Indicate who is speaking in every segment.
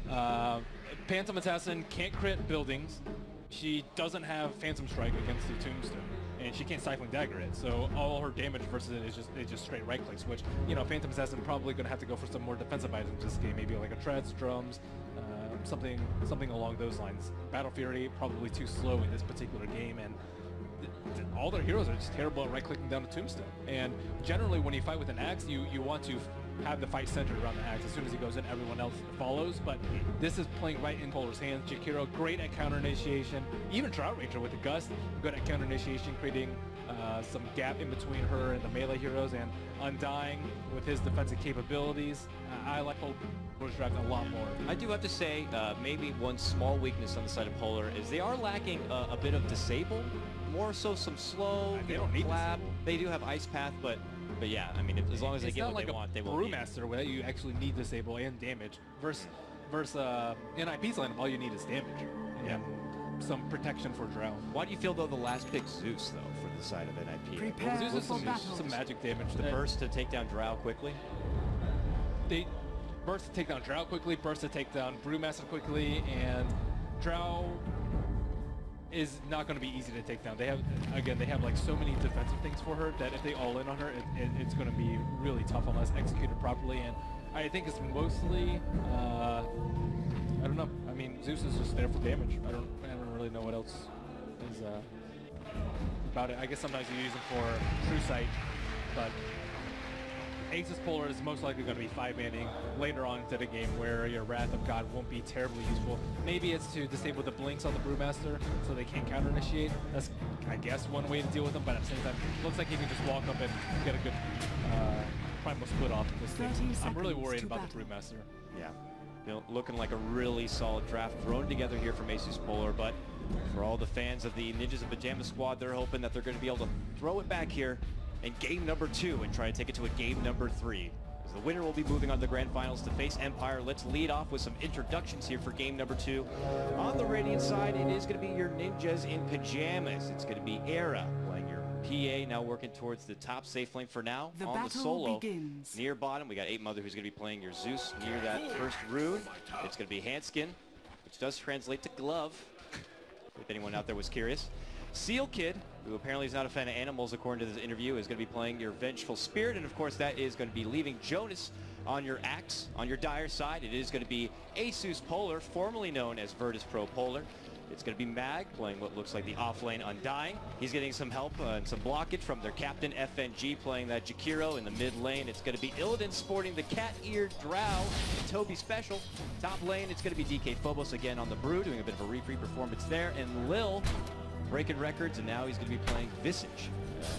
Speaker 1: lineup. Phantom Assassin can't crit buildings. She doesn't have Phantom Strike against the Tombstone, and she can't Stifling Dagger it. So all her damage versus it is just straight right clicks, which, you know, Phantom Assassin probably going to have to go for some more defensive items this game, maybe like a Treads, Drums, something along those lines. Battle Fury probably too slow in this particular game, and all their heroes are just terrible at right-clicking down a Tombstone. And generally, when you fight with an axe, you want to have the fight centered around the axe. As soon as he goes in, everyone else follows. But this is playing right in Polar's hands. Jakiro, great at counter initiation. Even Drow Ranger with the Gust, good at counter initiation, creating some gap in between her and the melee heroes. And Undying with his defensive capabilities. I like Polar's draft a lot more.
Speaker 2: I do have to say, maybe one small weakness on the side of Polar is they are lacking a bit of Disable. More so some slow,
Speaker 1: they don't need
Speaker 2: clap. They do have Ice Path, but yeah, I mean, as long as they get what they want, they will.
Speaker 1: Brewmaster where you actually need Disable and damage. Versus NiP's lineup, all you need is damage and some protection for Drow.
Speaker 2: Why do you feel though the last pick Zeus though for the side of NiP?
Speaker 1: Well, Zeus is some magic damage.
Speaker 2: The burst to take down Drow quickly.
Speaker 1: They burst to take down Drow quickly, burst to take down Brewmaster quickly, and Drow is not going to be easy to take down. They have like so many defensive things for her that if they all in on her, it's going to be really tough unless executed properly. And I think it's mostly, I don't know. I mean, Zeus is just there for damage. I don't really know what else is about it. I guess sometimes you use him for True Sight, but ASUS.Polar is most likely going to be 5-manning later on into the game where your Wrath of God won't be terribly useful. Maybe it's to disable the blinks on the Brewmaster so they can't counter-initiate. That's, I guess, one way to deal with them, but at the same time, it looks like he can just walk up and get a good primal split off this thing. I'm really worried about the Brewmaster.
Speaker 2: Yeah, you know, looking like a really solid draft thrown together here from ASUS.Polar, but for all the fans of the Ninjas-in-Pyjamas squad, they're hoping that they're going to be able to throw it back here in game number 2 and try to take it to a game number 3. As the winner will be moving on to the grand finals to face Empire. Let's lead off with some introductions here for game number 2. On the Radiant side, it is going to be your Ninjas in Pyjamas. It's going to be Era playing your PA, now working towards the top safe lane for now. On the solo, near bottom, we got 8 Mother who's going to be playing your Zeus near that first rune. It's going to be Handskin, which does translate to glove, if anyone out there was curious. Sealkid, who apparently is not a fan of animals according to this interview, is going to be playing your Vengeful Spirit, and of course that is going to be leaving Jonas on your axe. On your dire side, it is going to be ASUS.Polar, formerly known as Virtus.Pro Polar. It's going to be Mag playing what looks like the off-lane Undying. He's getting some help and some blockage from their captain FNG playing that Jakiro in the mid lane. It's going to be Illidan sporting the cat-eared Drow, Toby special. Top lane, it's going to be DK Phobos again on the Brew, doing a bit of a refree performance there, and Lil breaking records, and now he's going to be playing Visage,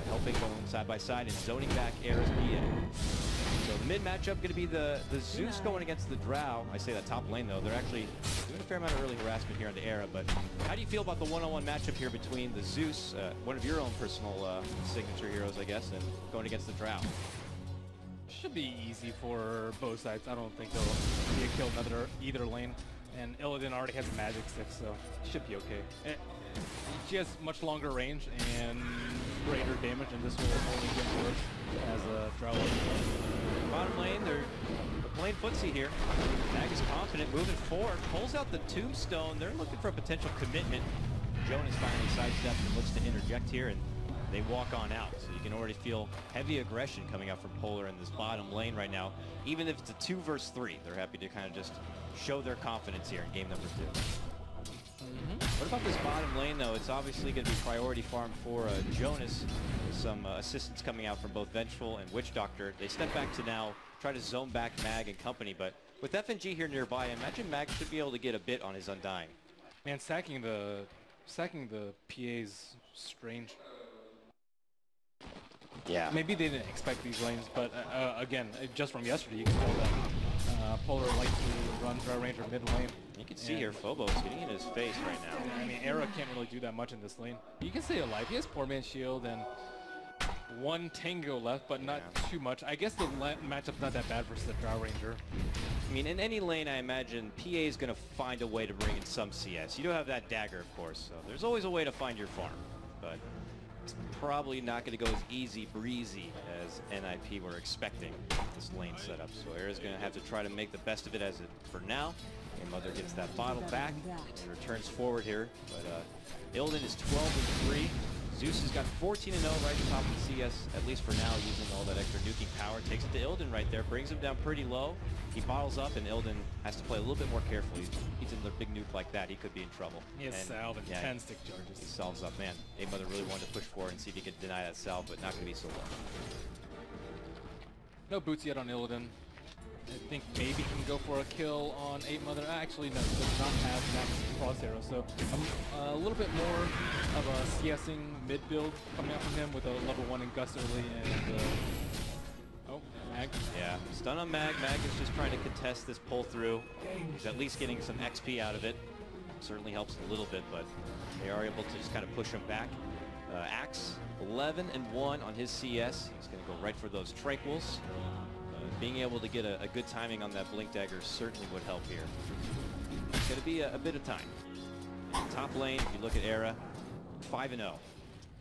Speaker 2: helping going side by side and zoning back Era's PA. So the mid matchup going to be the Zeus going against the Drow. I say that top lane though, they're actually doing a fair amount of early harassment here on the Era. But how do you feel about the one-on-one matchup here between the Zeus, one of your own personal signature heroes, I guess, and going against the Drow?
Speaker 1: Should be easy for both sides. I don't think there'll be a kill in either lane. And Illidan already has a magic stick, so it should be okay. She has much longer range and greater damage, and this will only get worse as a Drow.
Speaker 2: Bottom lane, they're playing footsie here. Mag is confident, moving forward, pulls out the Tombstone. They're looking for a potential commitment. Jonas finally sidesteps and looks to interject here, and they walk on out. So you can already feel heavy aggression coming out from Polar in this bottom lane right now. Even if it's a 2 versus 3, they're happy to kind of just show their confidence here in game number 2. What about this bottom lane, though? It's obviously going to be priority farm for Jonas. Some assistance coming out from both Vengeful and Witch Doctor. They step back to now try to zone back Mag and company, but with FNG here nearby, I imagine Mag should be able to get a bit on his Undying.
Speaker 1: Man, sacking the PA's strange.
Speaker 2: Yeah.
Speaker 1: Maybe they didn't expect these lanes, but again, just from yesterday, you can tell that Polar likes to run Drow Ranger mid lane.
Speaker 2: You can see here Phobos getting in his face right now.
Speaker 1: I mean, Era can't really do that much in this lane. You can stay alive. He has Poor Man's Shield and 1 Tango left, but not too much. I guess the matchup's not that bad versus the Drow Ranger.
Speaker 2: I mean, in any lane, I imagine PA is going to find a way to bring in some CS. You do have that dagger, of course, so there's always a way to find your farm. But it's probably not going to go as easy breezy as NiP were expecting this lane setup. So Era's going to have to try to make the best of it as it for now. And Mother gets that bottle back and returns forward here. But Illidan is 12-3. Zeus has got 14-0 right at the top of the CS, at least for now, using all that extra nuking power. Takes it to Illidan right there, brings him down pretty low. He bottles up, and Illidan has to play a little bit more carefully. He's in a big nuke like that, he could be in trouble.
Speaker 1: He has salve and 10 stick charges.
Speaker 2: He salves up, man. A-Mother really wanted to push forward and see if he could deny that salve, but not going to be so low.
Speaker 1: No boots yet on Illidan. I think maybe he can go for a kill on 8-Mother. Actually, no, he does not have max cross arrow, so a little bit more of a CSing mid build coming out from him with a level 1 in Gus early and oh, Mag.
Speaker 2: Yeah, stun on Mag. Mag is just trying to contest this pull through. He's at least getting some XP out of it. Certainly helps a little bit, but they are able to just kind of push him back. Axe, 11-1 on his CS. He's going to go right for those Tranquils. Being able to get a good timing on that Blink Dagger certainly would help here. It's going to be a bit of time. Top lane, if you look at Era, 5-0.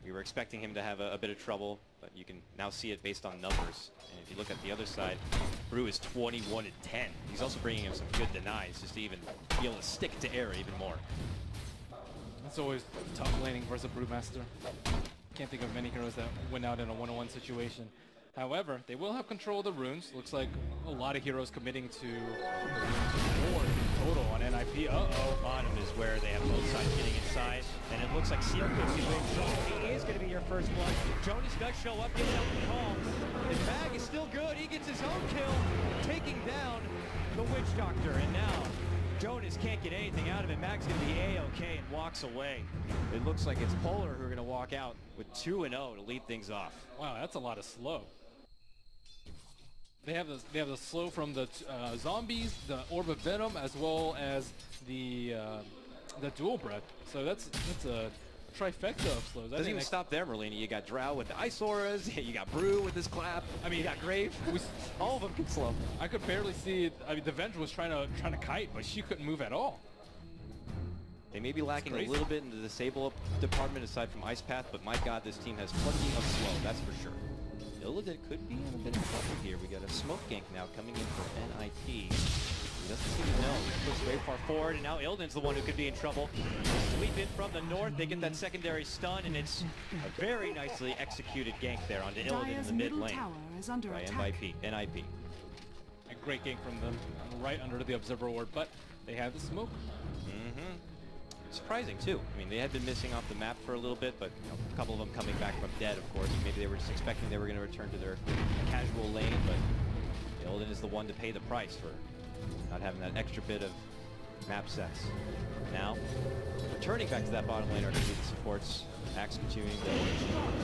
Speaker 2: We were expecting him to have a bit of trouble, but you can now see it based on numbers. And if you look at the other side, Brew is 21-10. He's also bringing him some good denies just to even be able to stick to Era even more.
Speaker 1: It's always tough laning versus Brewmaster. Can't think of many heroes that went out in a 1-on-1 situation. However, they will have control of the runes. Looks like a lot of heroes committing to 4 total on NiP. Uh-oh.
Speaker 2: Bottom is where they have both sides getting inside. And it looks like Sealkid is in trouble. He is going to be your first one. Jonas does show up, gets out the call. And Mag is still good. He gets his own kill, taking down the Witch Doctor. And now Jonas can't get anything out of it. Mag's going to be A-OK and walks away. It looks like it's Polar who are going to walk out with 2-0 to lead things off.
Speaker 1: Wow, that's a lot of slow. They have the slow from the zombies, the Orb of Venom, as well as the dual breath. So that's a trifecta of slows.
Speaker 2: Doesn't even stop there, Merlini. You got Drow with the Ice Auras. You got Brew with his clap. I mean, you got Grave. All of them can slow.
Speaker 1: I could barely see it. I mean, the Vengeful was trying to kite, but she couldn't move at all.
Speaker 2: They may be lacking a little bit in the disable department aside from Ice Path, but my God, this team has plenty of slow. That's for sure. Illidan could be in a bit of trouble here. We got a smoke gank now coming in for NiP. He doesn't seem to know. He puts very far forward, and now Illidan's the one who could be in trouble. Sweep in from the north. They get that secondary stun, and it's a very nicely executed gank there onto Illidan in the mid lane by NiP.
Speaker 1: A great gank from them, right under the Observer Ward, but they have the smoke.
Speaker 2: Surprising too. I mean, they had been missing off the map for a little bit, but a couple of them coming back from dead, of course. Maybe they were just expecting they were going to return to their casual lane, but Illidan is the one to pay the price for not having that extra bit of map sets. Now, returning back to that bottom lane are going to be the supports. Axe continuing to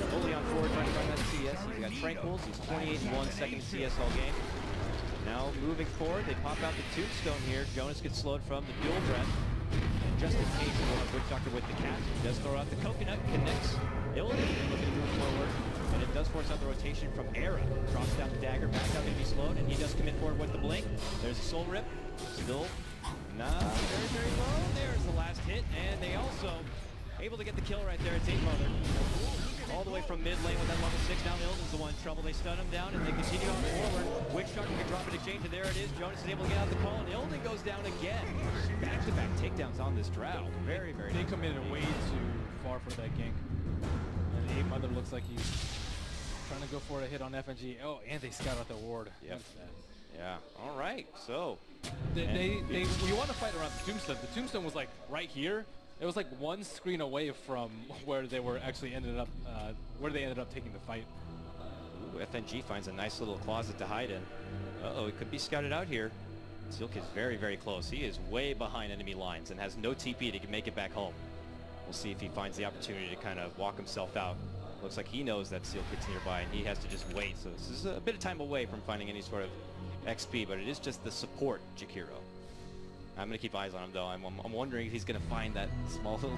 Speaker 2: fully on forward trying to run that CS. He's got Tranquils. He's 28-1, second CS all game. Now moving forward, they pop out the Tombstone here. Jonas gets slowed from the dual breath. And just in case you want Witch Doctor with the cat, he does throw out the coconut, connects. Illidan looking to move forward, and it does force out the rotation from Era. Drops down the dagger, back out going to be slowed, and he does commit forward with the blink. There's a soul rip. Still very, very low. There's the last hit, and they also able to get the kill right there. It's 8-Mother. All the way from mid lane with that level 6. Now Illidan's the one in trouble. They stun him down and they continue on forward. Witch Doctor can drop an exchange, and there it is. Jonas is able to get out the call, and Illidan goes down again. Back-to-back takedowns on this Drow. Very, very
Speaker 1: They committed way too far for that gank. And 8-Mother looks like he's trying to go for a hit on FNG. Oh, and they scout out the ward.
Speaker 2: Yep. Yeah. All right. So
Speaker 1: we want to fight around the Tombstone. The Tombstone was like right here. It was like one screen away from where they were actually ended up taking the fight.
Speaker 2: Ooh, FNG finds a nice little closet to hide in. Uh-oh, it could be scouted out here. Sealkid's very, very close. He is way behind enemy lines and has no TP to make it back home. We'll see if he finds the opportunity to kind of walk himself out. Looks like he knows that Sealkid's nearby and he has to just wait. So this is a bit of time away from finding any sort of XP, but it is just the support Jakiro. I'm going to keep eyes on him, though. I'm wondering if he's going to find that small little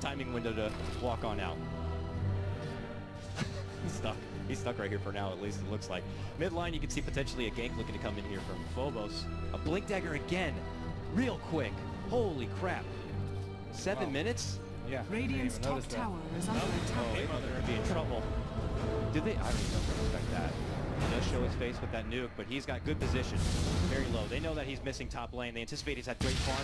Speaker 2: timing window to walk on out. He's stuck. He's stuck right here for now, at least it looks like. Midline, you can see potentially a gank looking to come in here from Phobos. A Blink Dagger again. Real quick. Holy crap. 7 minutes?
Speaker 1: Yeah.
Speaker 3: Radiant's top tower is under attack.
Speaker 2: Oh, A Mother would be in trouble. Did they? I don't even know if they expect that. He does show his face with that nuke, but he's got good position. Very low. They know that he's missing top lane. They anticipate he's had great farm.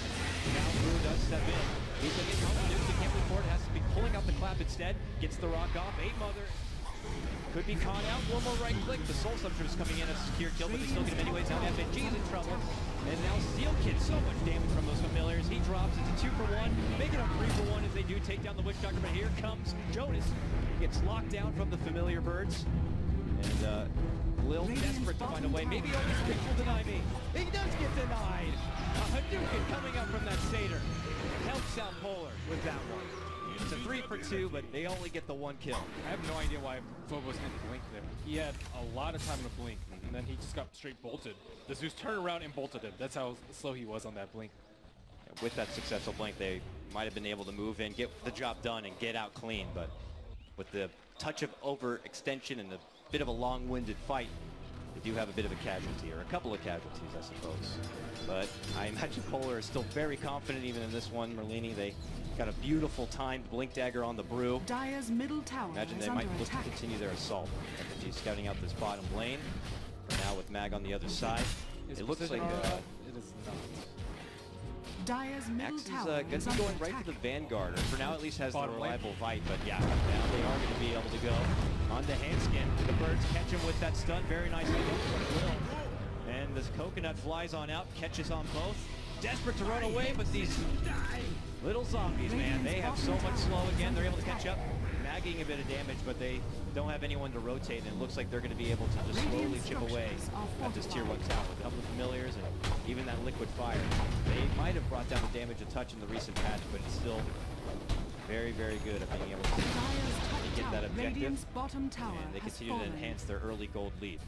Speaker 2: Now Brew does step in. He's going to get home the nuke. He can't move forward. Has to be pulling out the clap instead. Gets the rock off. A Mother could be caught out. One more right click. The Soul Scepter is coming in. A secure kill, but they still get him anyways. Now FNG is in trouble. And now Sealkid, so much damage from those familiars. He drops. It's a 2 for 1. Making a 3 for 1 as they do take down the Witch Doctor. But here comes Jonas. Gets locked down from the familiar birds. And Lil desperate to find a way. Maybe only Strict will deny me. He does get denied. A Hadouken coming up from that Satyr. Helps out Polar with that one. It's a 3 for 2, but they only get the 1 kill.
Speaker 1: I have no idea why Phobos didn't blink there. He had a lot of time to blink, and then he just got straight bolted. The Zeus turned around and bolted him. That's how slow he was on that blink.
Speaker 2: With that successful blink, they might have been able to move in, get the job done, and get out clean. But with the touch of overextension and a bit of a long-winded fight, they do have a bit of a casualty, or a couple of casualties, I suppose. But I imagine Polar is still very confident even in this one. Merlini, they got a beautiful timed blink dagger on the Brew.
Speaker 3: Dire's middle tower
Speaker 2: Imagine
Speaker 3: is
Speaker 2: they
Speaker 3: under
Speaker 2: might look
Speaker 3: attack.
Speaker 2: to continue their assault. FNG scouting out this bottom lane. Now with Mag on the other side.
Speaker 1: Is
Speaker 2: It looks like
Speaker 1: it is not.
Speaker 3: Dire's middle
Speaker 2: Axe is
Speaker 3: tower
Speaker 2: going to
Speaker 3: is
Speaker 2: be
Speaker 3: under
Speaker 2: going right
Speaker 3: attack.
Speaker 2: for the Vanguard, or for now at least has the
Speaker 1: Bottom lane.
Speaker 2: reliable fight, but yeah, now they are going to be able to go on to Handskin. The birds catch him with that stun very nicely. And this coconut flies on out, catches on both. Desperate to run away, but these little zombies, man, they have so much slow again. They're able to catch up, nagging a bit of damage, but they don't have anyone to rotate, and it looks like they're going to be able to just slowly chip away at this tier 1 tower with a couple of familiars and even that liquid fire. They might have brought down the damage a touch in the recent patch, but it's still very, very good at being able to get that objective,
Speaker 3: Radiant's bottom tower
Speaker 2: and they
Speaker 3: has
Speaker 2: continue to
Speaker 3: fallen.
Speaker 2: enhance their early gold lead.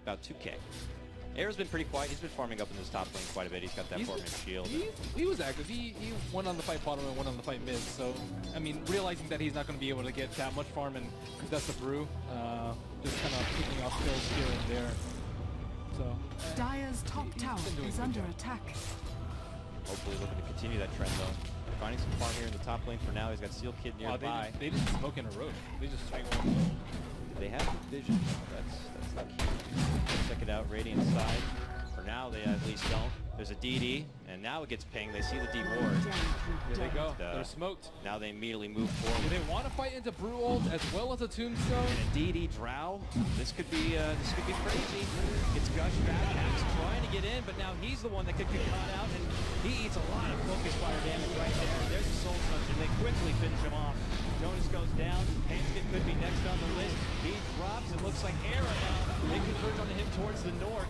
Speaker 2: About 2K. Era's been pretty quiet. He's been farming up in this top lane quite a bit. He's got that Foreman shield.
Speaker 1: He was active. He won on the fight bottom and won on the fight mid. So, I mean, realizing that he's not going to be able to get that much farm and because that's the Brew, just kind of picking off kills here and there. So,
Speaker 3: Dire's top tower is under attack.
Speaker 2: Hopefully looking to continue that trend though. Finding some farm here in the top lane for now. He's got Sealkid nearby.
Speaker 1: They didn't smoke in a row. They just straight one.
Speaker 2: They have the vision. That's the key. Check it out, Radiant side. For now, they at least don't. There's a DD, and now it gets pinged. They see the D ward.
Speaker 1: Here they go. They're smoked.
Speaker 2: Now they immediately move
Speaker 1: Do
Speaker 2: forward.
Speaker 1: they want to fight into Brew ult as well as a Tombstone?
Speaker 2: And a DD Drow. This could be crazy. Gets gushed back. Axe trying to get in, but now he's the one that could get caught out, and he eats a lot of focus fire damage right there. There's a Soul Scepter, and they quickly finish him off. Jonas goes down. Handskin could be next on the list. He drops. It looks like Era now. They converge onto him towards the north.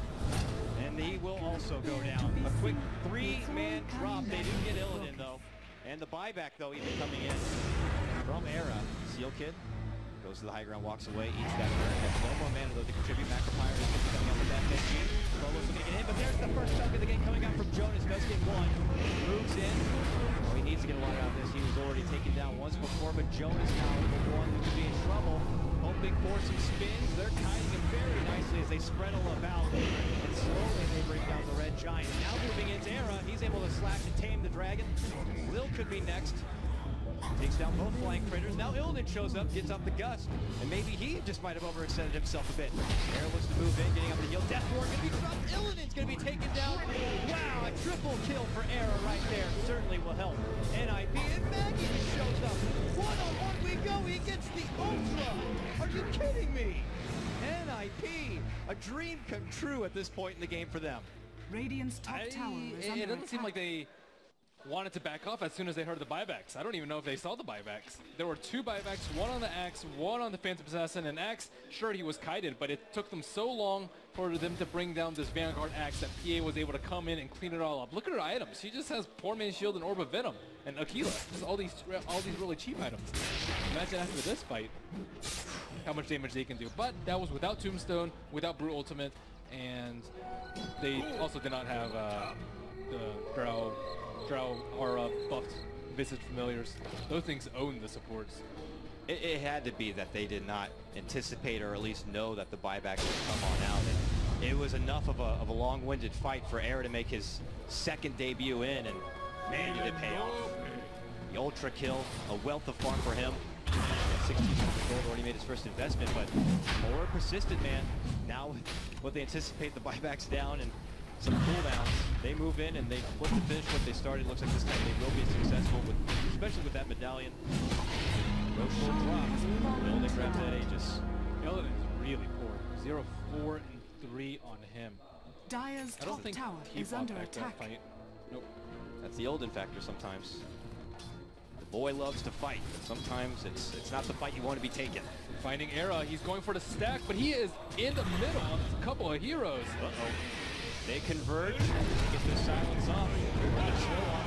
Speaker 2: And he will also go down. A quick 3-man drop. They do get Illidan though. And the buyback though even coming in from Era. Sealkid goes to the high ground, walks away, eats that turn. Has no more mana though to contribute. Macropyre is going to be coming up with that FNG. Solo's looking to get in, but there's the first chunk of the game coming out from Jonas. Does get one. Moves in. Oh, he needs to get a lot out of this. He was already taken down once before, but Jonas now is the one who could be in trouble. Hoping for some spins. They're kiting him very nicely as they spread all about. And slowly they bring down the Red Giant. Now moving into Era, he's able to slash and tame the dragon. Lil could be next. Takes down both flying critters. Now Illidan shows up, gets up the gust. And maybe he just might have overextended himself a bit. Era looks to move in, getting up the heal. Death Ward gonna be dropped. Illidan's gonna be taken down. Wow, a triple kill for Era right there. Certainly will help. NiP and Maggie just shows up. One-on-one we go. He gets the Ultra. Are you kidding me? NiP, a dream come true at this point in the game for them.
Speaker 3: Radiant's top tower is under
Speaker 1: It doesn't seem
Speaker 3: attack.
Speaker 1: like they wanted to back off as soon as they heard the buybacks. I don't even know if they saw the buybacks. There were 2 buybacks, one on the Axe, one on the Phantom Assassin, and Axe, sure he was kited, but it took them so long for them to bring down this Vanguard Axe that PA was able to come in and clean it all up. Look at her items. She just has Poor Man's Shield and Orb of Venom and Aquila. Just all these really cheap items. Imagine after this fight how much damage they can do. But that was without Tombstone, without Brew Ultimate, and they also did not have the Drow Aura buffed Visage familiars. Those things own the supports.
Speaker 2: It had to be that they did not anticipate or at least know that the buyback would come on out. And it was enough of a long-winded fight for Era to make his second debut in, and Man, did it pay off. The ultra kill, a wealth of farm for him. 1600 gold, already made his first investment, but Polar persistent, man. Now, what they anticipate, the buybacks down and some cooldowns, they move in and they look to finish what they started. Looks like this time they will be successful, especially with that medallion. Roche will drop. Will they grab that Aegis?
Speaker 1: Illidan is really poor. 0, 4, and 3 on him.
Speaker 3: Dire's
Speaker 1: I don't
Speaker 3: top
Speaker 1: think
Speaker 3: tower
Speaker 1: he
Speaker 3: is
Speaker 1: fought
Speaker 3: under
Speaker 1: back that
Speaker 3: attack.
Speaker 1: fight. Nope.
Speaker 2: That's the Illidan factor sometimes. The boy loves to fight, but sometimes it's not the fight you want to be taking.
Speaker 1: Finding Era, he's going for the stack, but he is in the middle of a couple of heroes.
Speaker 2: Uh-oh. They converge, get their silence off.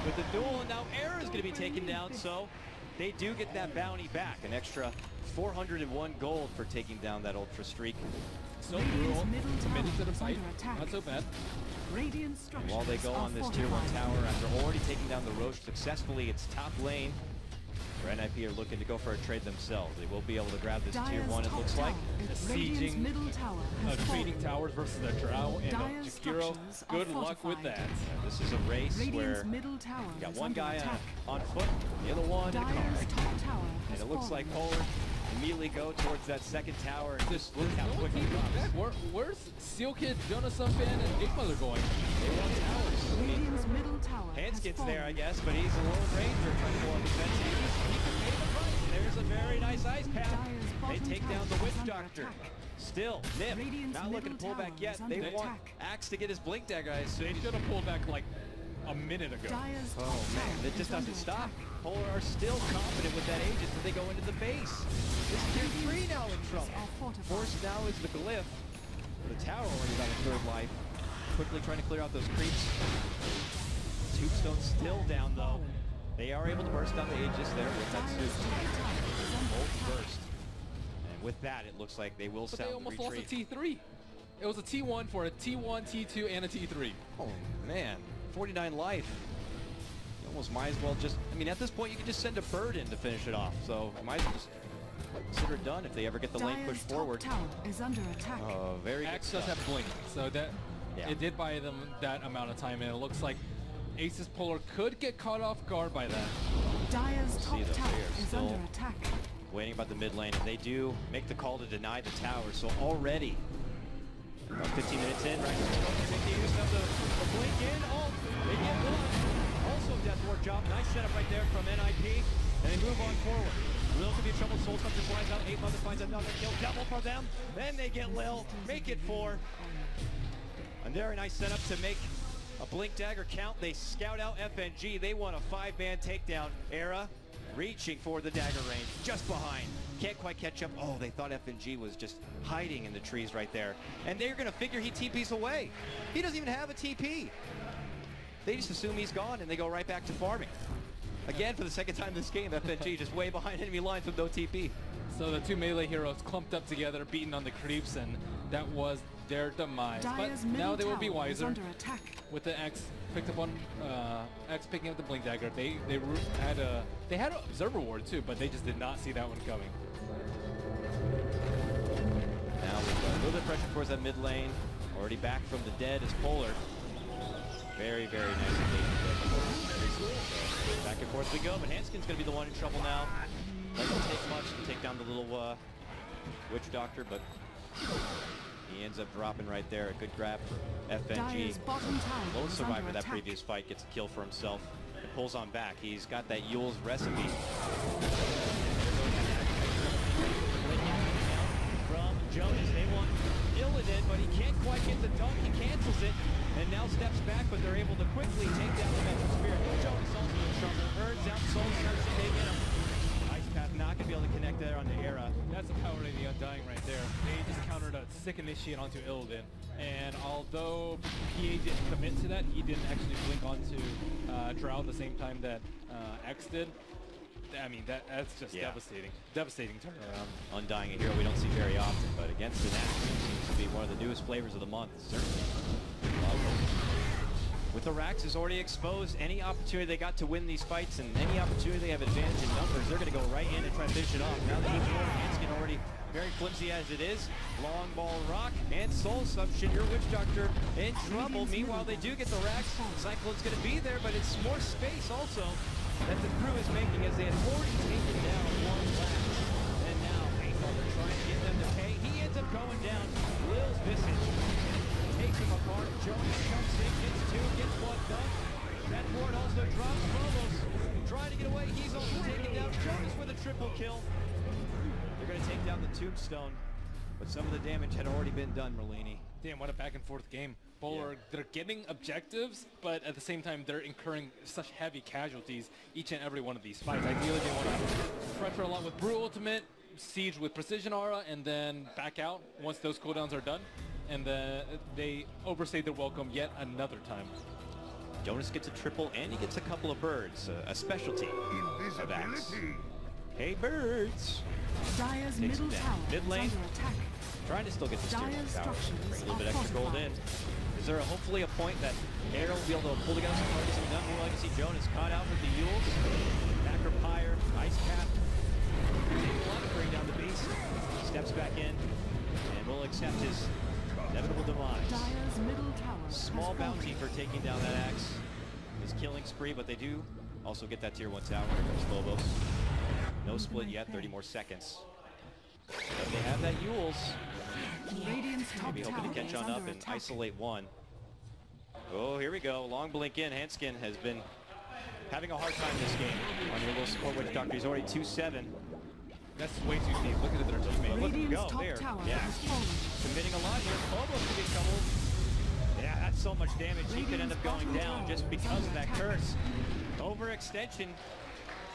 Speaker 2: With the duel, and now Era is going to be taken down, so they do get that bounty back. An extra 401 gold for taking down that ultra streak.
Speaker 1: So brutal, committed to the fight, not so bad.
Speaker 3: Radiant structures
Speaker 2: While they go on this tier 1 tower, after already taking down the Roche successfully, it's top lane. Where NiP are looking to go for a trade themselves. They will be able to grab this tier 1, it looks like.
Speaker 1: Sieging trading towers versus the Drow and Jakiro. Good luck with that.
Speaker 2: This is a race where you got one guy on foot, the other one in a car. And it looks like Polar immediately go towards that second tower and just look how quick he drops.
Speaker 1: Where's Sealkid, Jonas Sunfan, and Igmother going?
Speaker 2: They want towers. Hanskin's there, I guess, but he's a Lone Ranger trying to go on defense. He can pay the price. There's a very nice ice path. They take down the Witch Doctor. Still, NiP not looking to pull back yet. They want Axe to get his Blink Dagger.
Speaker 1: They should have pulled back like a minute ago.
Speaker 2: Oh man, it just doesn't stop. Polar are still confident with that Aegis as they go into the base. This tier 3 now in trouble. Force now is the glyph. The tower already got a third life. Quickly trying to clear out those creeps. Tombstone still down though. They are able to burst down the Aegis there with that Zeus. Bolt burst. And with that, it looks like they will
Speaker 1: But
Speaker 2: sound
Speaker 1: they almost
Speaker 2: the retreat.
Speaker 1: lost a T3. It was a T1 for a T1, T2, and a T3.
Speaker 2: Oh man, 49 life. You almost might as well just, I mean, at this point you can just send a bird in to finish it off. So you might as well just consider it done if they ever get the lane pushed forward.
Speaker 3: Tower is under attack.
Speaker 2: Oh, very good
Speaker 1: Axe does
Speaker 2: stuff.
Speaker 1: have Blink, so that it did buy them that amount of time, and it looks like ASUS.Polar could get caught off guard by that.
Speaker 3: Dire's top
Speaker 2: though,
Speaker 3: tower
Speaker 2: they are
Speaker 3: is
Speaker 2: still
Speaker 3: under attack.
Speaker 2: Waiting about the mid lane, and they do make the call to deny the tower. So already, about 15 minutes in, right? They use the blink in. Oh, they get one. Also Death Ward job. Nice setup right there from NiP, and they move on forward. Lil could be in trouble. Soul Hunter flies out. 8 Mother finds another kill. Double for them. Then they get Lil. Make it 4. A very nice setup to make a Blink Dagger count. They scout out FNG. They want a 5-man takedown. Era reaching for the dagger range. Just behind. Can't quite catch up. Oh, they thought FNG was just hiding in the trees right there. And they're going to figure he TP's away. He doesn't even have a TP. They just assume he's gone and they go right back to farming. Again, for the second time this game, FNG just way behind enemy lines with no TP.
Speaker 1: So the two melee heroes clumped up together, beating on the creeps, and that was their demise.
Speaker 3: Dire's
Speaker 1: But now they will be
Speaker 3: middle tower is
Speaker 1: wiser.
Speaker 3: under attack.
Speaker 1: With the X picked up on X picking up the Blink Dagger, they had an Observer Ward too, but they just did not see that one coming.
Speaker 2: Now with a little bit of pressure towards that mid lane. Already back from the dead is Polar. Very, very nice engagement. Very cool. So back and forth we go, but Hanskin's going to be the one in trouble now. Doesn't take much to take down the little Witch Doctor, but he ends up dropping right there. A good grab for FNG. Lone survivor that previous fight gets a kill for himself and pulls on back. He's got that Yule's recipe. From Jonas, they want Illidan, but he can't quite get the dunk. He cancels it and now steps back, but they're able to quickly take down the Mental Spirit. Jonas also in trouble. Earns out Soul, starts to take him. Ice Path not going to be able to connect there on the Era.
Speaker 1: That's the power of the Undying right there. They just countered a sick initiate onto Illidan. And although PA didn't commit to that, he didn't actually blink onto Drow at the same time that X did. I mean, that's just devastating. Devastating turnaround.
Speaker 2: Undying, a hero we don't see very often, but against an Axe, seems to be one of the newest flavors of the month, certainly. with the Rax is already exposed. Any opportunity they got to win these fights and any opportunity they have advantage in numbers, they're going to go right in and try to finish it off. Now they need more. Hanskin already very flimsy as it is. Long ball rock and soul assumption. Your Witch Doctor in trouble. Meanwhile, they do get the Rax. Cyclone's going to be there, but it's more space also that the crew is making as they had already taken down one Rax. And now Mother trying to get them to pay. He ends up going down. Lil's Visage takes him apart. Jones jumps in, gets two, gets one done. That board also drops. Phobos trying to get away. He's also taken down. Jonas with a triple kill. They're going to take down the Tombstone, but some of the damage had already been done, Merlini.
Speaker 1: Damn, what a back and forth game. Polar, they're getting objectives, but at the same time, they're incurring such heavy casualties each and every one of these fights. Ideally, they want to pressure a lot with Brew Ultimate, siege with Precision Aura, and then back out once those cooldowns are done. And then they overstay their welcome yet another time.
Speaker 2: Jonas gets a triple, and he gets a couple of birds, a specialty of Axe. Hey, birds!
Speaker 3: Dire's middle tower
Speaker 2: Mid lane,
Speaker 3: is under attack.
Speaker 2: trying to still get the steer
Speaker 3: Dire's
Speaker 2: tower.
Speaker 3: structures
Speaker 2: Bring a little bit
Speaker 3: are
Speaker 2: extra gold in. Is there hopefully a point that Era will be able to pull together some targets and done? We'd like to see Jonas caught out with the Yules. Backer Pyre, Ice Cap. Taking a lot to bring down the beast. Steps back in and will accept his inevitable demise.
Speaker 3: Dire's middle tower
Speaker 2: Small
Speaker 3: has
Speaker 2: bounty
Speaker 3: fallen.
Speaker 2: for taking down that Axe. His killing spree, but they do also get that tier 1 tower. Here comes Phobos. No split yet, 30 more seconds. But they have that Yules.
Speaker 3: Radiant's top
Speaker 2: Maybe hoping
Speaker 3: tower
Speaker 2: to catch
Speaker 3: is
Speaker 2: on up
Speaker 3: under
Speaker 2: and
Speaker 3: attack.
Speaker 2: isolate one. Oh, here we go. Long blink in. Hanskin has been having a hard time this game on your little support Witch Doctor. He's already 2-7.
Speaker 1: That's way too deep. Look at their teammate.
Speaker 2: Look at him
Speaker 3: Radiant's
Speaker 2: go
Speaker 3: top
Speaker 2: there.
Speaker 3: tower
Speaker 2: Yeah.
Speaker 3: has fallen.
Speaker 2: Committing a lot here. Phobos could get trouble. Yeah, that's so much damage. He could end up going down just because of that curse. Overextension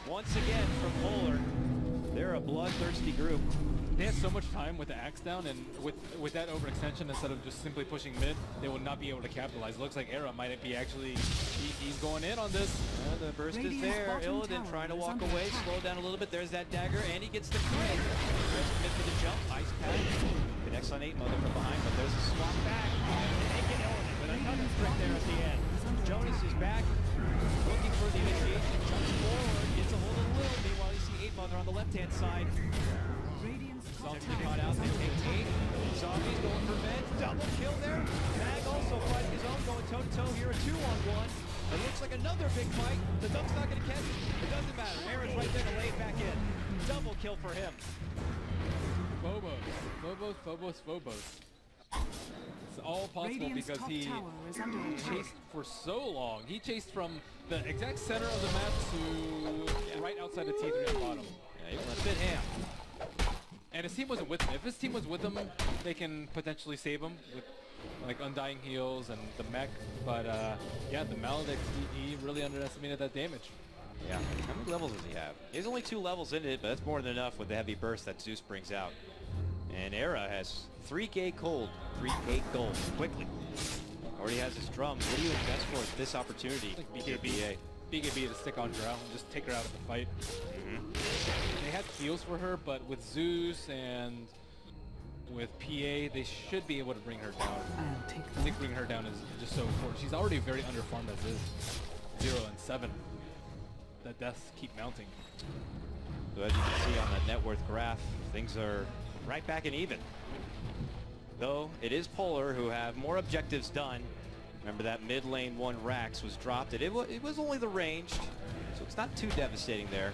Speaker 2: once again from Polar. They're a bloodthirsty group.
Speaker 1: They had so much time with the Axe down, and with that overextension, instead of just simply pushing mid, they would not be able to capitalize. Looks like Era might be actually, he's going in on this.
Speaker 2: The burst is
Speaker 3: Radiant's
Speaker 2: there.
Speaker 3: bottom
Speaker 2: Illidan
Speaker 3: tower
Speaker 2: trying to
Speaker 3: is
Speaker 2: walk
Speaker 3: under
Speaker 2: away,
Speaker 3: attack.
Speaker 2: slow down a little bit. There's that dagger, and he gets the crit. Just commit for the jump. Ice pad. Connects on 8 Mother from behind, but there's a swap back. Taking Illidan with another crit there at the end. Jonas is back, looking for the initiation. Jumps forward, gets a hold of Lil. Meanwhile, you see 8 Mother on the left-hand side.
Speaker 3: Radiant's top
Speaker 2: Essentially
Speaker 3: tower
Speaker 2: caught out.
Speaker 3: is
Speaker 2: They
Speaker 3: under
Speaker 2: take
Speaker 3: attack.
Speaker 2: 8. Zombies going for Venge. Double kill there. Mag also fighting his own, going toe-to-toe here. A 2-on-1. It looks like another big fight. The dump's not going to catch it. It doesn't matter. Aaron's right there to lay it back in. Double kill for him.
Speaker 1: Phobos. It's all possible
Speaker 3: Radiant's
Speaker 1: because
Speaker 3: top
Speaker 1: he
Speaker 3: tower is under attack.
Speaker 1: chased for so long. He chased from the exact center of the map to right outside of T3 at the bottom.
Speaker 2: Yeah, he went a bit ham.
Speaker 1: And his team wasn't with him. If his team was with him, they can potentially save him with like Undying heals and the mech. But yeah, the Maledicts, he really underestimated that damage.
Speaker 2: Yeah. How many levels does he have? He has only 2 levels in it, but that's more than enough with the heavy burst that Zeus brings out. And Era has 3k gold, 3k gold, quickly. Already has his drums. What do you invest for at this opportunity?
Speaker 1: Like BKB to stick on Drow and just take her out of the fight. They had heals for her, but with Zeus and with PA, they should be able to bring her down.
Speaker 3: I'll take
Speaker 1: I think bringing her down is just so important. She's already very underfarmed as is. 0 and 7. The deaths keep mounting.
Speaker 2: So as you can see on the net worth graph, things are right back and even. Though it is Polar who have more objectives done. Remember that mid lane 1 Rax was dropped. It was only the ranged, so it's not too devastating there.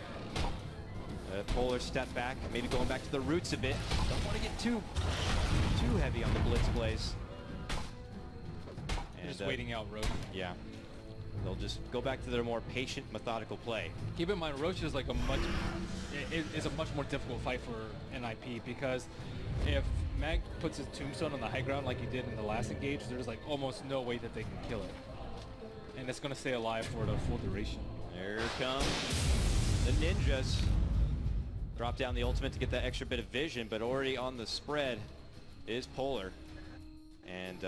Speaker 2: Polar step back, maybe going back to the roots a bit. Don't want to get too heavy on the blitz plays. And,
Speaker 1: Just waiting out Roach.
Speaker 2: Yeah. They'll just go back to their more patient, methodical play.
Speaker 1: Keep in mind, Roach is like a much more difficult fight for NiP because if Mag puts his tombstone on the high ground like he did in the last engage, there's like almost no way that they can kill it. And it's going to stay alive for the full duration.
Speaker 2: There come the ninjas. Drop down the ultimate to get that extra bit of vision, but already on the spread is Polar. And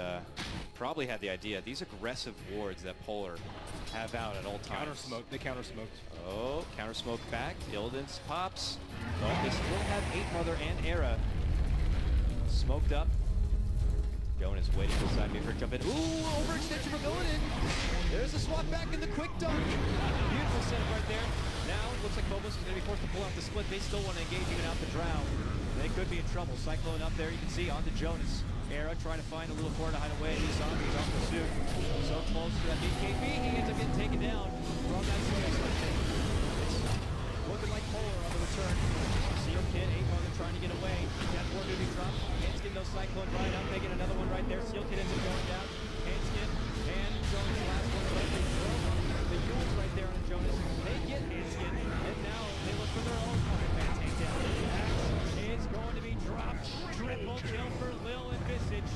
Speaker 2: probably had the idea. These aggressive wards that Polar have out at all times.
Speaker 1: Counter smoke. They counter smoked.
Speaker 2: Oh, counter smoke back. Illidan's pops. But they still have 8 Mother and Era smoked up. Jonas waiting for the side for jump in. Ooh, overextension from Illidan. There's a swap back in the quick dunk. Beautiful setup right there. Now it looks like Phobos is going to be forced to pull out the split. They still want to engage even out the Drow. They could be in trouble. Cyclone up there, you can see, onto Jonas. Era trying to find a little corner to hide away. These zombies off pursuit. So close to that BKB. He ends up getting taken down from that Zeus. It's looking like Polar on the return. Sealkid, 8 trying to get away. Deathward duty drop. Handskin, no Cyclone right up. They get another one right there. Sealkid ends up going down. Handskin and Jonas, the last one. Right. They throw the Yules right there on Jonas. They get Handskin. And now they look for their own combat takedown. It's going to be dropped. Triple kill for Lil and Visage.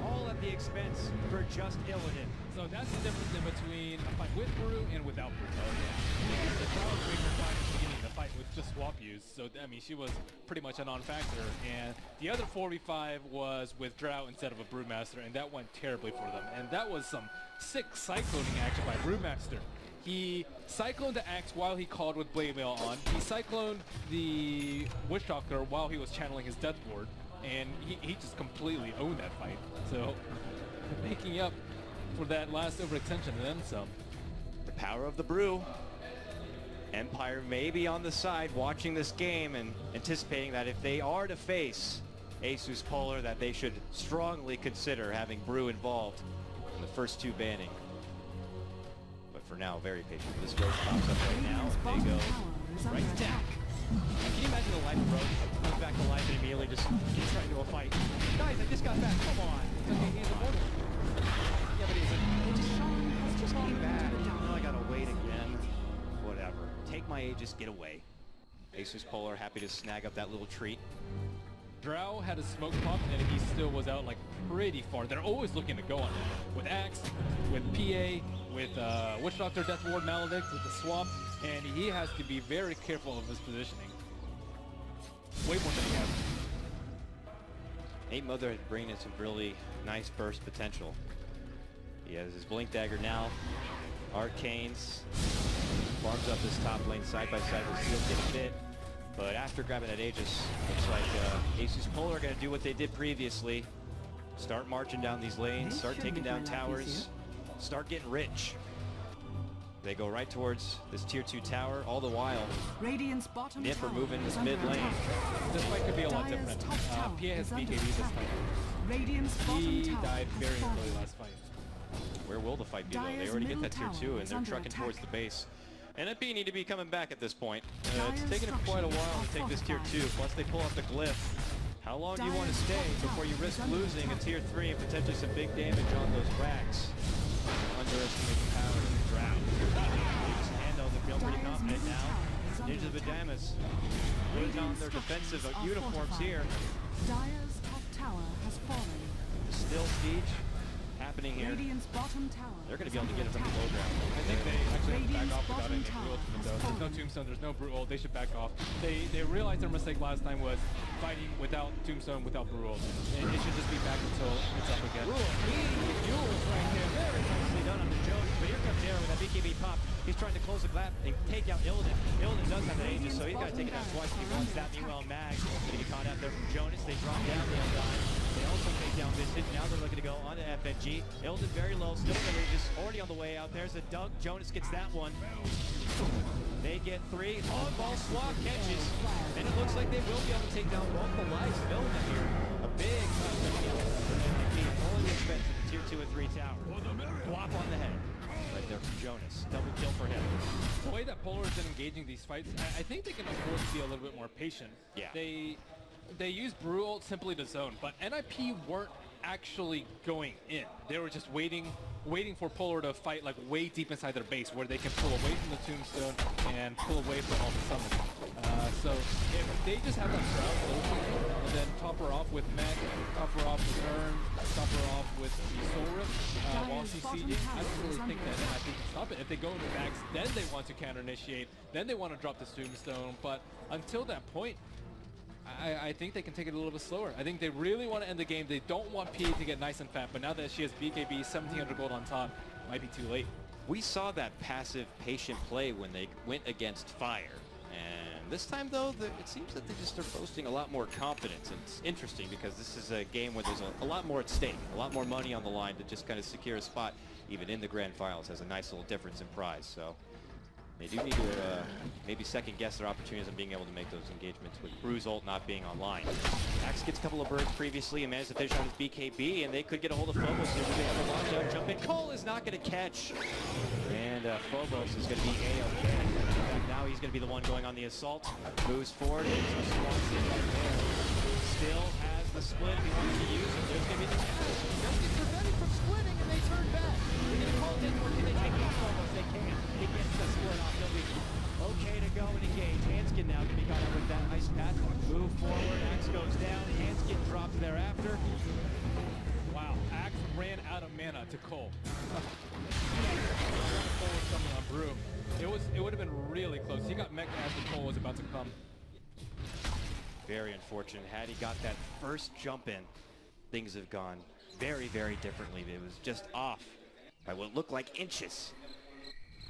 Speaker 2: All at the expense for just Illidan.
Speaker 1: So that's the difference in between a fight with Brew and without Brew. The Drow Ranger fight at the beginning of the fight was just swap use, so I mean she was pretty much a non-factor. And the other 4v5 was with Drow instead of a Brewmaster, and that went terribly for them. And that was some sick cycloning action by Brewmaster. He cycloned the axe while he called with Blade Mail on. He cycloned the Witch Doctor while he was channeling his Death Ward, and he just completely owned that fight. So making up for that last overextension and then some.
Speaker 2: The power of the Brew. Empire may be on the side watching this game and anticipating that if they are to face ASUS.Polar, that they should strongly consider having Brew involved in the first 2 banning. But for now, very patient. This Roach pops up right now. They go right down. Can you imagine the life of Roach? Comes back to life and immediately just gets right into a fight. Guys, I just got back. Come on. Okay, he's immortal. Yeah, but he's just not bad. Now I gotta wait again. Whatever. Take my Aegis, get away. ASUS.Polar happy to snag up that little treat.
Speaker 1: Drow had a smoke pop and he still was out like pretty far. They're always looking to go on it. With Axe, with PA, with Witch Doctor, Death Ward, Maledict, with the swap, and he has to be very careful of his positioning. Way more than he has.
Speaker 2: Nate Mother is bringing in some really nice burst potential. He has his Blink Dagger now. Arcanes. Farms up this top lane side by side with Sealkid a bit. But after grabbing that Aegis, looks like ASUS.Polar are going to do what they did previously. Start marching down these lanes, start taking down towers, start getting rich. They go right towards this tier 2 tower, all the while NiP are moving this mid lane.
Speaker 1: This fight could be a lot different. PA has BKB this fight. He died very early last fight.
Speaker 2: Where will the fight be though? They already get that tier 2 and they're trucking towards the base. NiP need to be coming back at this point. It's taken them quite a while to take this tier 2, plus they pull out the glyph. How long do you want to stay before you risk losing a tier 3 and potentially some big damage on those racks? Underestimate the power of the Drow. They're feeling pretty confident now. Ninjas-in-Pyjamas putting on their defensive uniforms here.
Speaker 3: Dire's top tower has fallen.
Speaker 2: Still siege happening here. They're going to be able to get it from the low ground.
Speaker 1: I think they actually have to back off without any Brew ultimate though. There's no Tombstone, there's no Brew ult, they should back off. They realized their mistake last time was fighting without Tombstone, without Brew ult. And it should just be back until it's up again.
Speaker 2: Yules right there, very nicely done on the Jones. But here comes Era with that BKB pop. He's trying to close the gap and take out Illidan. Illidan does have the Aegis, so he's got to take it out twice. He wants that. Meanwhile, Mag going to get caught out there from Jonas. They drop down the Undying. They also take down Visage. Now they're looking to go onto FNG. Illidan very low, still in the Aegis, already on the way out. There's a dunk. Jonas gets that one. They get 3. On ball swap catches. And it looks like they will be able to take down multiple lives of Illidan here. A big touchdown for NiP. Only the expense of the tier 2 and 3 tower. Whop on the head. Right there from Jonas. Double kill for him.
Speaker 1: The way that Polar has been engaging these fights, I think they can afford to be a little bit more patient.
Speaker 2: Yeah.
Speaker 1: They use Brew ult simply to zone, but NiP weren't actually going in. They were just waiting for Polar to fight like way deep inside their base where they can pull away from the Tombstone and pull away from all the summons. So if they just have that Drow and then top her off with Mech, top her off with Urn, top her off with the Soul Rift while she's sieging, I don't really think that NiP can stop it. If they go into max, then they want to counter initiate, then they want to drop the Tombstone, but until that point, I think they can take it a little bit slower. I think they really want to end the game. They don't want PA to get nice and fat, but now that she has BKB, 1700 gold on top, might be too late.
Speaker 2: We saw that passive, patient play when they went against Fire, and This time, though, it seems that they just are boasting a lot more confidence. And it's interesting because this is a game where there's a lot more at stake, a lot more money on the line to just kind of secure a spot, even in the grand finals, has a nice little difference in prize. So they do need to maybe second-guess their opportunities on being able to make those engagements with Brew's ult not being online. Axe gets a couple of birds previously and managed to finish on his BKB, and they could get a hold of Phobos here. They have a lockdown jump in. Cole is not going to catch. And Phobos is going to be A-OK. Now he's going to be the one going on the assault. Moves forward. Still has the split. He wants to use it. There's going to be the catch. Just gets prevented from splitting, and they turn back. They're going to call it in, or can they take off Phobos? They can. He gets the split off. He'll be okay to go and engage. Hanskin now can be caught out with that ice path. Move forward. Axe goes down. Hanskin drops thereafter.
Speaker 1: Wow, Axe ran out of mana to Cole. Cole was coming on Brew. It would have been really close. He got mech as the Cole was about to come.
Speaker 2: Very unfortunate. Had he got that first jump in, things have gone very, very differently. It was just off by what looked like inches.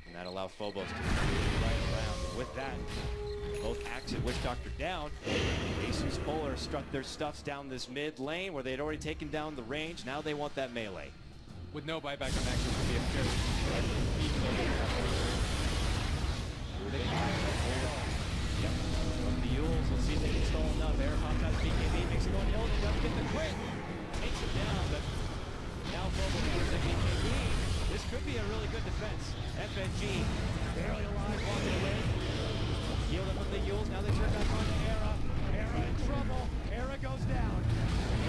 Speaker 2: And that allowed Phobos to move right around. And with that, both Axe and Witch Doctor down. ASUS.Polar struck their stuffs down this mid lane where they had already taken down the range. Now they want that melee.
Speaker 1: With no buyback on Axe, it would be a fair.
Speaker 2: Yep. From the Yules, let's see if they can stall enough. Air pops out BKB, makes it going ill, doesn't get the crit. Takes it down, but now Phobos gets the BKB. This could be a really good defense. FNG barely alive, walking away. Yield up with the Yules, now they turn back on to Era. Era in trouble. Era goes down.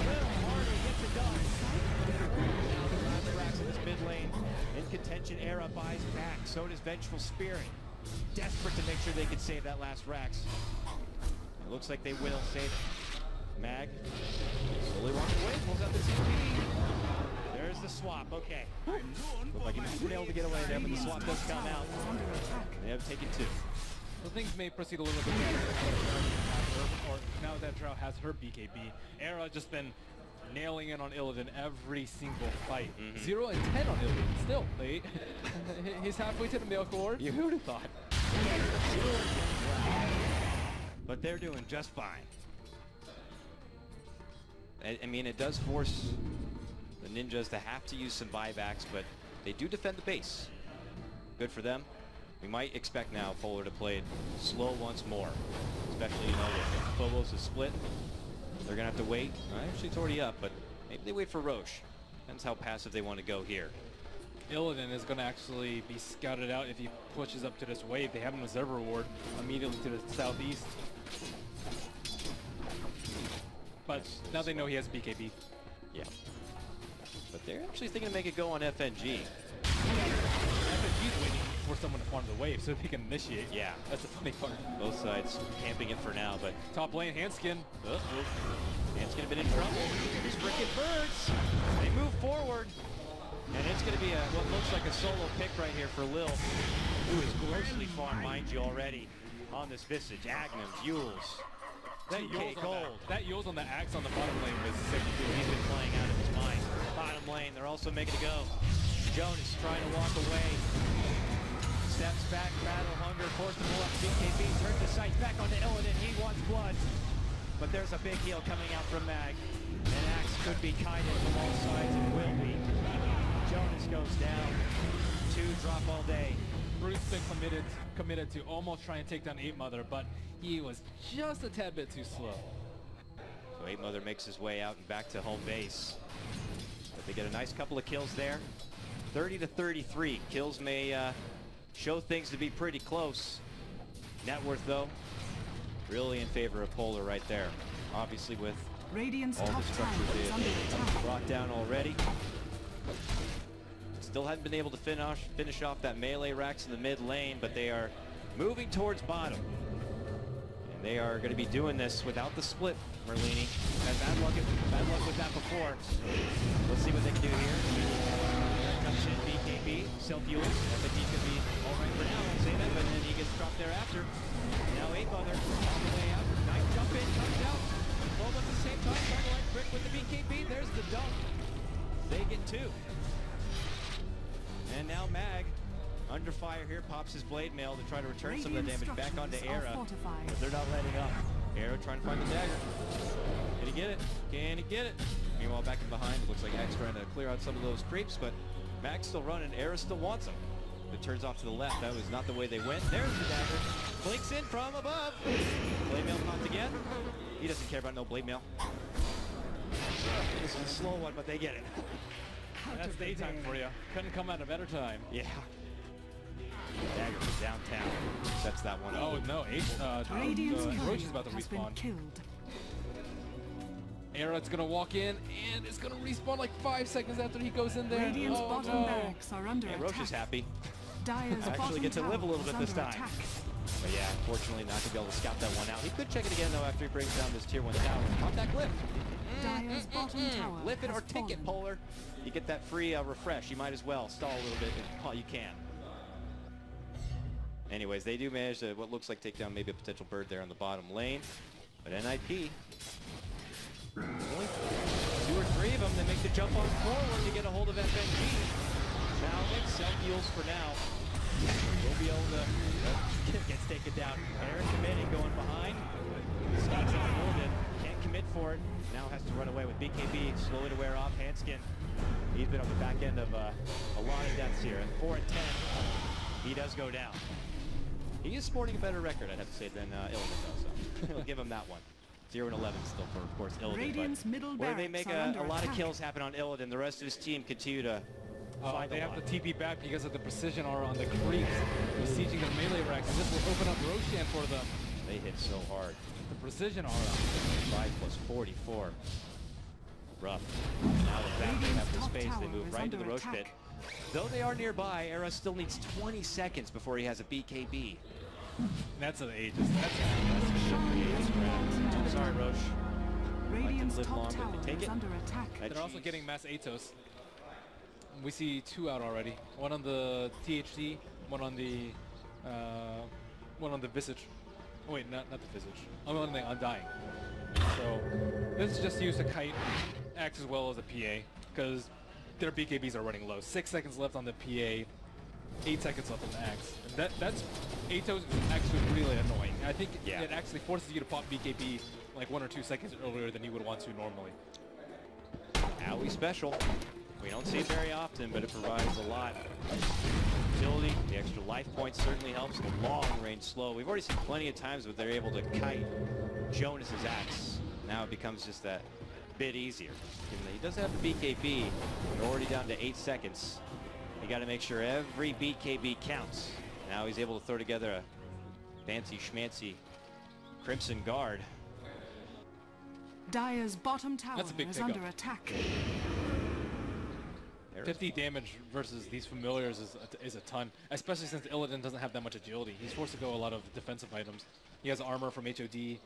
Speaker 2: Little harder, gets it done. Now the last racks in this mid lane. In contention, Era buys back. So does Vengeful Spirit. Desperate to make sure they can save that last racks. It looks like they will save it. Mag slowly walks away, pulls out the TP. There's the swap, okay. Looked like he was able to get away there, but the swap does come out. They have taken two.
Speaker 1: So things may proceed a little bit better. Or now that Drow has her BKB, Era just been nailing in on Illidan every single fight. 0 and 10 on Illidan still. He's halfway to the male core.
Speaker 2: You would have thought. But they're doing just fine. I mean, it does force the Ninjas to have to use some buybacks, but they do defend the base. Good for them. We might expect now Polar to play it slow once more, especially, you know, with Phobos is split. They're going to have to wait. Actually, it's already up, but maybe they wait for Roche. Depends how passive they want to go here.
Speaker 1: Illidan is going to actually be scouted out if he pushes up to this wave. They have an observer ward immediately to the southeast. But now they know he has BKB.
Speaker 2: Yeah. But they're actually thinking to make it go on FNG.
Speaker 1: FNG's waiting for someone to farm the wave so they can initiate.
Speaker 2: Yeah.
Speaker 1: That's the funny part.
Speaker 2: Both sides camping it for now, but...
Speaker 1: Top lane, Hanskin.
Speaker 2: Hanskin have been in trouble. These frickin' birds. They move forward. And it's going to be what looks like a solo pick right here for Lil, who is grossly farmed, mind you, already on this Visage. Agnums, Yules.
Speaker 1: That Yules on the Axe on the bottom lane was sick.
Speaker 2: He's been playing out of his mind. Bottom lane, they're also making it go. Jonas trying to walk away. Steps back, battle hunger, forced to pull up BKB, turns the sights back onto Illidan. He wants blood. But there's a big heal coming out from Mag. And Axe could be kited from all sides and will be. Jonas goes down. 2 drop all day.
Speaker 1: Bruce been committed to almost try and take down 8 Mother, but he was just a tad bit too slow.
Speaker 2: So 8 Mother makes his way out and back to home base. But they get a nice couple of kills there. 30-33. Kills may show things to be pretty close. Net worth, though, really in favor of Polar right there. Obviously with
Speaker 3: Radiant's
Speaker 2: all
Speaker 3: top
Speaker 2: the structure
Speaker 3: tower is under attack.
Speaker 2: brought down already. Still hadn't been able to finish off that melee racks in the mid lane, but they are moving towards bottom. And they are going to be doing this without the split, Merlini. Had bad luck with that before. Let's see what they can do here. Comes in BKB, self-fuels. FNG could be all right for now, I'll say that, but then he gets dropped thereafter. Now 8 Mother on the way out. Nice jump in, comes out. Both at the same time, trying to like Brick with the BKB. There's the dunk. They get 2. And now Mag under fire here, pops his blade mail to try to return some of the damage back onto Era.
Speaker 3: Fortified.
Speaker 2: But they're not letting up. Era trying to find the dagger. Can he get it? Can he get it? Meanwhile, back in behind, it looks like X trying to clear out some of those creeps, but Mag's still running. Era still wants him. It turns off to the left. That was not the way they went. There's the dagger. Blinks in from above. Blade mail popped again. He doesn't care about no blade mail. This is a slow one, but they get it.
Speaker 1: That's daytime for you. Couldn't come at a better time.
Speaker 2: Yeah. Dagger from downtown. Sets that one up.
Speaker 1: Oh no, Roach is about to respawn.
Speaker 3: Killed.
Speaker 1: Era's gonna walk in and it's gonna respawn like 5 seconds after he goes in there.
Speaker 3: Radiant's bottom barracks are under
Speaker 2: Roach
Speaker 3: attack.
Speaker 2: is happy.
Speaker 3: Dyer's
Speaker 2: Actually
Speaker 3: bottom
Speaker 2: get to live a little
Speaker 3: tower
Speaker 2: bit
Speaker 3: is
Speaker 2: this
Speaker 3: under
Speaker 2: time.
Speaker 3: attack.
Speaker 2: But yeah, unfortunately not gonna be able to scout that one out. He could check it again though after he brings down this tier 1 tower. Contact lift.
Speaker 3: Dyer's bottom tower
Speaker 2: Lift it
Speaker 3: has
Speaker 2: or ticket,
Speaker 3: fallen.
Speaker 2: Polar. You get that free refresh. You might as well stall a little bit while you can. Anyways, they do manage to what looks like take down maybe a potential bird there on the bottom lane. But NiP, only 2 or 3 of them that make the jump on forward to get a hold of FNG. Now it's self-heals for now. We'll be able to gets taken down. Aaron committing, going behind. Scott's on wounded. Can't commit for it. Now has to run away with BKB, slowly to wear off. Handskin, he's been on the back end of a lot of deaths here. And 4 and 10, he does go down. He is sporting a better record, I'd have to say, than Illidan though, so we'll give him that one. 0 and 11 still for, of course, Illidan.
Speaker 3: Radiant's middle
Speaker 2: Where they make
Speaker 3: barracks are
Speaker 2: a
Speaker 3: under
Speaker 2: lot of
Speaker 3: attack.
Speaker 2: kills happen on Illidan, the rest of his team continue to find
Speaker 1: They
Speaker 2: a
Speaker 1: have
Speaker 2: lot.
Speaker 1: to TP back because of the precision aura on the creeps, besieging the melee racks, and this will open up Roshan for them.
Speaker 2: They hit so hard.
Speaker 1: The precision aura.
Speaker 2: 5 plus 44. Rough. Now that they
Speaker 3: Radiant's
Speaker 2: have the
Speaker 3: top
Speaker 2: space, they
Speaker 3: tower
Speaker 2: move
Speaker 3: is
Speaker 2: right into
Speaker 3: under
Speaker 2: the Roche
Speaker 3: attack.
Speaker 2: pit. Though they are nearby, Era still needs 20 seconds before he has a BKB.
Speaker 1: That's an Aegis. That's a Aegis grab.
Speaker 2: I'm sorry, Roche.
Speaker 3: Radiant's
Speaker 2: live
Speaker 3: top
Speaker 2: long, but
Speaker 3: tower
Speaker 2: they take
Speaker 3: is
Speaker 2: it.
Speaker 3: under attack.
Speaker 2: That
Speaker 1: They're also
Speaker 2: cheese.
Speaker 1: getting mass Atos. We see 2 out already. One on the THT, one on the Visage. Oh wait, not the Visage. I'm on the Undying. So this is just used to kite acts as well as a PA because their BKBs are running low. 6 seconds left on the PA, 8 seconds left on the axe. And that's Atos is actually really annoying. I think it actually forces you to pop BKB like 1 or 2 seconds earlier than you would want to normally.
Speaker 2: Owie special. We don't see it very often, but it provides a lot. Utility, the extra life points certainly helps. The long range slow. We've already seen plenty of times where they're able to kite Jonas's axe. Now it becomes just that bit easier. He does have the BKB. We're already down to 8 seconds. You got to make sure every BKB counts. Now he's able to throw together a fancy schmancy Crimson Guard.
Speaker 3: Dyer's bottom tower
Speaker 1: That's a big
Speaker 3: is
Speaker 1: pickup.
Speaker 3: under attack.
Speaker 1: 50 damage versus these familiars is a ton, especially since Illidan doesn't have that much agility. He's forced to go a lot of defensive items. He has armor from HOD,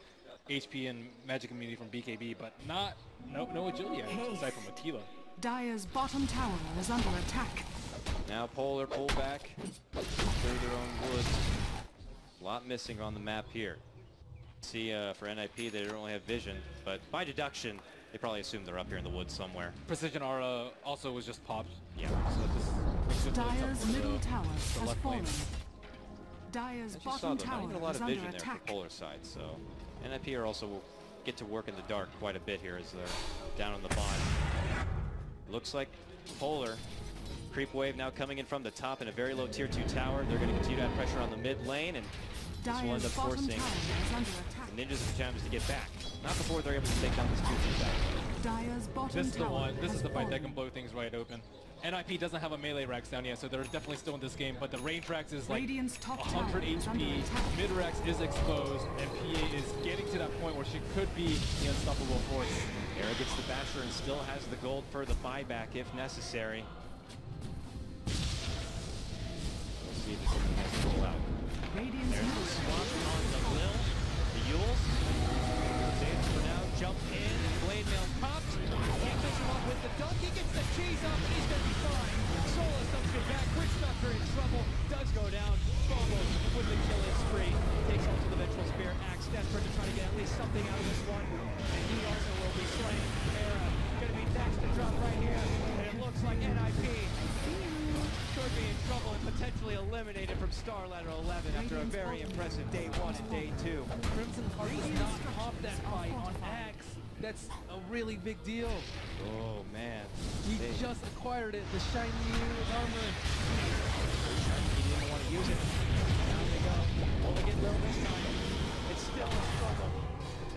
Speaker 1: HP and magic immunity from BKB, but no agility items aside from Attila.
Speaker 3: Dyer's bottom tower is under attack.
Speaker 2: Now Polar pull back through their own woods. A lot missing on the map here. See for NiP they don't really have vision, but by deduction they probably assume they're up here in the woods somewhere.
Speaker 1: Precision aura also was just popped.
Speaker 2: Yeah.
Speaker 1: So this makes it really tough
Speaker 3: Dyer's
Speaker 1: for
Speaker 3: middle tower
Speaker 1: the
Speaker 3: has
Speaker 1: left
Speaker 3: fallen.
Speaker 1: lane.
Speaker 3: Dyer's
Speaker 2: As you saw
Speaker 3: bottom
Speaker 2: though, not
Speaker 3: tower
Speaker 2: even a lot
Speaker 3: is
Speaker 2: of
Speaker 3: under
Speaker 2: vision there
Speaker 3: attack.
Speaker 2: for Polar side, so NiP are also will get to work in the dark quite a bit here as they're down on the bottom. Looks like Polar. Creep wave now coming in from the top in a very low tier 2 tower. They're going to continue to have pressure on the mid lane, and this will end
Speaker 3: Dyer's
Speaker 2: up
Speaker 3: bottom
Speaker 2: forcing
Speaker 3: tower is under attack.
Speaker 2: the Ninjas-in-Pyjamas to get back. Not before they're able to take down this tier 2 tower.
Speaker 3: Dyer's bottom
Speaker 1: This is the
Speaker 3: tower
Speaker 1: one. This
Speaker 3: has
Speaker 1: is the fight that
Speaker 3: fallen.
Speaker 1: can blow things right open. NiP doesn't have a melee Rax down yet, so they're definitely still in this game, but the range Rax is like
Speaker 3: Radiant's top tower
Speaker 1: 100
Speaker 3: is under
Speaker 1: HP,
Speaker 3: attack.
Speaker 1: mid Rax is exposed, and PA is getting to that point where she could be the unstoppable force.
Speaker 2: Era gets the basher and still has the gold for the buyback if necessary. We'll see if it's something has to roll out.
Speaker 3: Radiant's
Speaker 2: There's
Speaker 3: middle
Speaker 2: the swap on the Lil. The Yules. Saves for now. Jump in. Blade mail popped. Can't finish him off with the dunk. He gets the cheese off and he's going to be fine. Solus does get back. Witchstalker in trouble. Does go down. Fumbles with the killing spree. Takes also the Vengeful Spear. Axe desperate to try to get at least something out of this one. And he also will be slain. Era going to be next to drop right here. And it looks like NiP could be in trouble and potentially eliminated from SLTV 11 after a very impressive day 1 and day 2.
Speaker 1: Crimson Heart does not pop that fight on Axe. That's a really big deal.
Speaker 2: Oh man.
Speaker 1: He just acquired it, the shiny armor.
Speaker 2: He didn't want to use it. Now they go. Will they get low this time? It's still a struggle.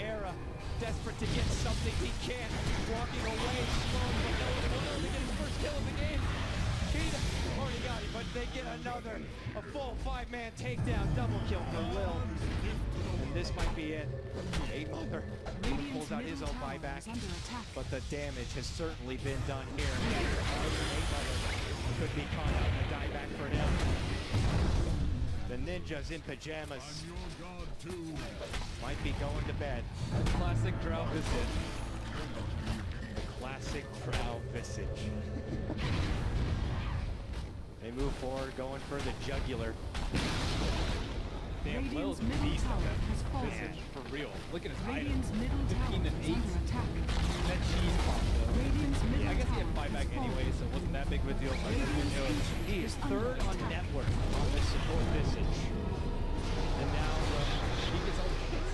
Speaker 2: Era, desperate to get something he can't. Walking away slowly, but no, they get his first kill of the game. Kida already got it, but they get another. A full 5-man takedown, double kill for Lil. And this might be it. 8-Mother pulls out his own buyback, but the damage has certainly been done here. 8-Mother could be caught out in a dieback for him. The ninjas in pajamas might be going to bed.
Speaker 1: Classic Drow Visage.
Speaker 2: Classic Drow Visage. They move forward, going for the jugular.
Speaker 1: Damn, Lil's a beast on that Visage, for real. Look at his
Speaker 3: Radiant's
Speaker 1: items.
Speaker 3: middle
Speaker 1: 15
Speaker 3: tower
Speaker 1: and
Speaker 3: is
Speaker 1: 8.
Speaker 3: under attack.
Speaker 1: That cheese pop though.
Speaker 3: Radiant's middle
Speaker 1: Yeah, I guess he had
Speaker 3: tower
Speaker 1: buyback
Speaker 3: has fallen.
Speaker 1: anyway, so it wasn't that big of a deal. But
Speaker 2: He is third on network on this support Visage. And now
Speaker 1: he gets all the hits.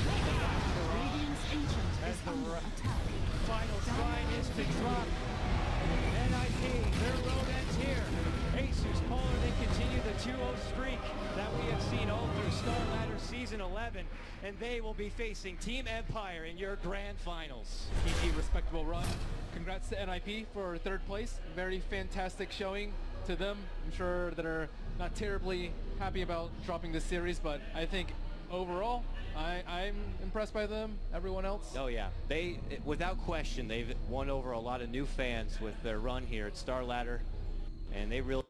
Speaker 3: Radiant's ancient
Speaker 2: As
Speaker 3: is
Speaker 2: the
Speaker 3: under attack.
Speaker 2: final sign is to drop. NiP, their road ends here. ASUS.Polar, they continue the 2-0 streak that we have seen all through StarLadder Season 11, and they will be facing Team Empire in your grand finals.
Speaker 1: GG, respectable run. Congrats to NiP for 3rd place. Very fantastic showing to them. I'm sure they're not terribly happy about dropping this series, but I think overall, I'm impressed by them. Everyone else?
Speaker 2: Oh yeah, they, without question, they've won over a lot of new fans with their run here at StarLadder, and they really